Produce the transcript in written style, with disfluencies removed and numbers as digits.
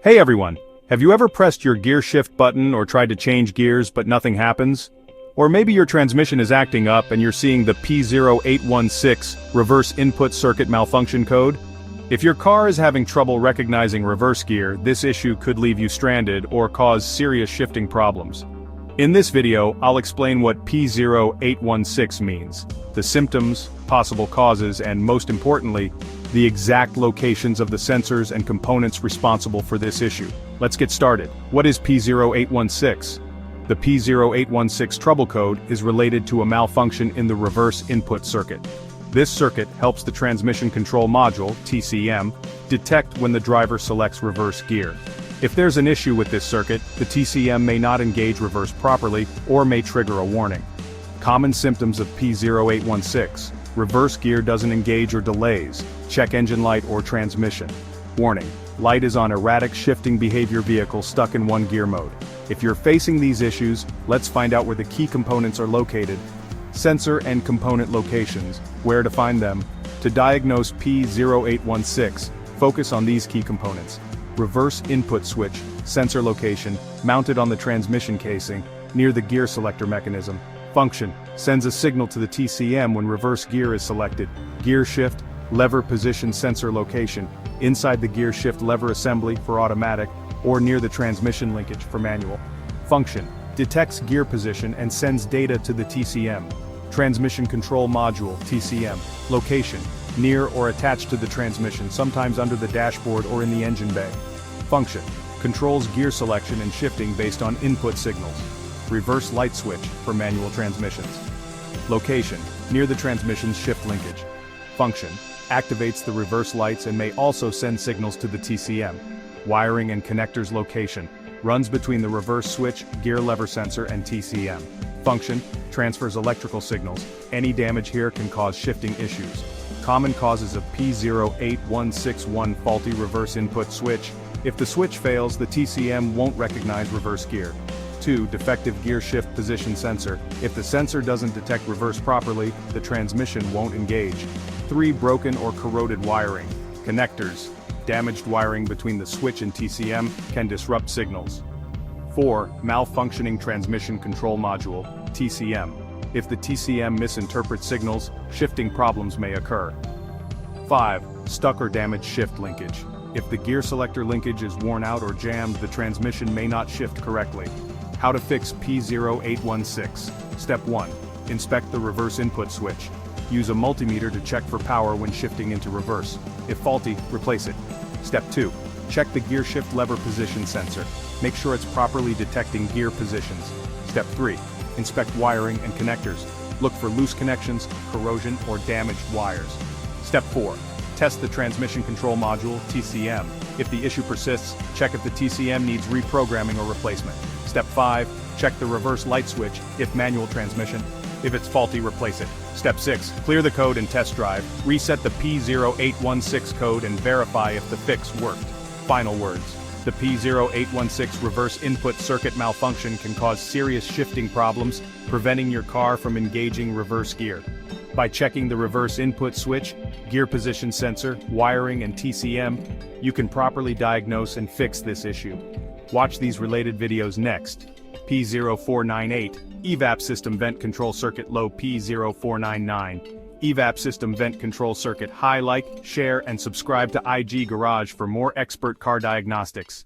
Hey everyone, have you ever pressed your gear shift button or tried to change gears but nothing happens? Or maybe your transmission is acting up and you're seeing the P0816 reverse input circuit malfunction code? If your car is having trouble recognizing reverse gear, this issue could leave you stranded or cause serious shifting problems. In this video, I'll explain what P0816 means, the symptoms, possible causes, and most importantly, the exact locations of the sensors and components responsible for this issue. Let's get started. What is P0816? The P0816 trouble code is related to a malfunction in the reverse input circuit. This circuit helps the transmission control module, TCM, detect when the driver selects reverse gear. If there's an issue with this circuit, the TCM may not engage reverse properly or may trigger a warning. Common symptoms of P0816. Reverse gear doesn't engage or delays. Check engine light or transmission. Warning: light is on erratic shifting behavior vehicle stuck in one gear mode. If you're facing these issues, let's find out where the key components are located. Sensor and component locations, where to find them. To diagnose P0816, focus on these key components. Reverse input switch, sensor location, mounted on the transmission casing, near the gear selector mechanism. Function: sends a signal to the TCM when reverse gear is selected. Gear shift, lever position sensor location, inside the gear shift lever assembly for automatic, or near the transmission linkage for manual. Function: detects gear position and sends data to the TCM. Transmission Control Module, TCM. Location: near or attached to the transmission, sometimes under the dashboard or in the engine bay. Function: controls gear selection and shifting based on input signals. Reverse light switch for manual transmissions. Location: near the transmission's shift linkage. Function: activates the reverse lights and may also send signals to the TCM. Wiring and connectors location: runs between the reverse switch, gear lever sensor and TCM. Function: transfers electrical signals. Any damage here can cause shifting issues. Common causes of P0816: faulty reverse input switch. If the switch fails, the TCM won't recognize reverse gear. 2. Defective gear shift position sensor. If the sensor doesn't detect reverse properly, the transmission won't engage. 3. Broken or corroded wiring. Connectors. Damaged wiring between the switch and TCM can disrupt signals. 4. Malfunctioning transmission control module, TCM. If the TCM misinterprets signals, shifting problems may occur. 5. Stuck or damaged shift linkage. If the gear selector linkage is worn out or jammed, the transmission may not shift correctly. How to fix P0816. Step 1. Inspect the reverse input switch. Use a multimeter to check for power when shifting into reverse. If faulty, replace it. Step 2. Check the gear shift lever position sensor. Make sure it's properly detecting gear positions. Step 3. Inspect wiring and connectors. Look for loose connections, corrosion, or damaged wires. Step 4. Test the transmission control module, TCM. If the issue persists, check if the TCM needs reprogramming or replacement. Step 5. Check the reverse light switch, if manual transmission. If it's faulty, replace it. Step 6. Clear the code and test drive. Reset the P0816 code and verify if the fix worked. Final words. The P0816 reverse input circuit malfunction can cause serious shifting problems, preventing your car from engaging reverse gear. By checking the reverse input switch, gear position sensor, wiring, and TCM, you can properly diagnose and fix this issue. Watch these related videos next. P0498, EVAP System Vent Control Circuit Low. P0499, EVAP System Vent Control Circuit High. Like, share, and subscribe to IG Garage for more expert car diagnostics.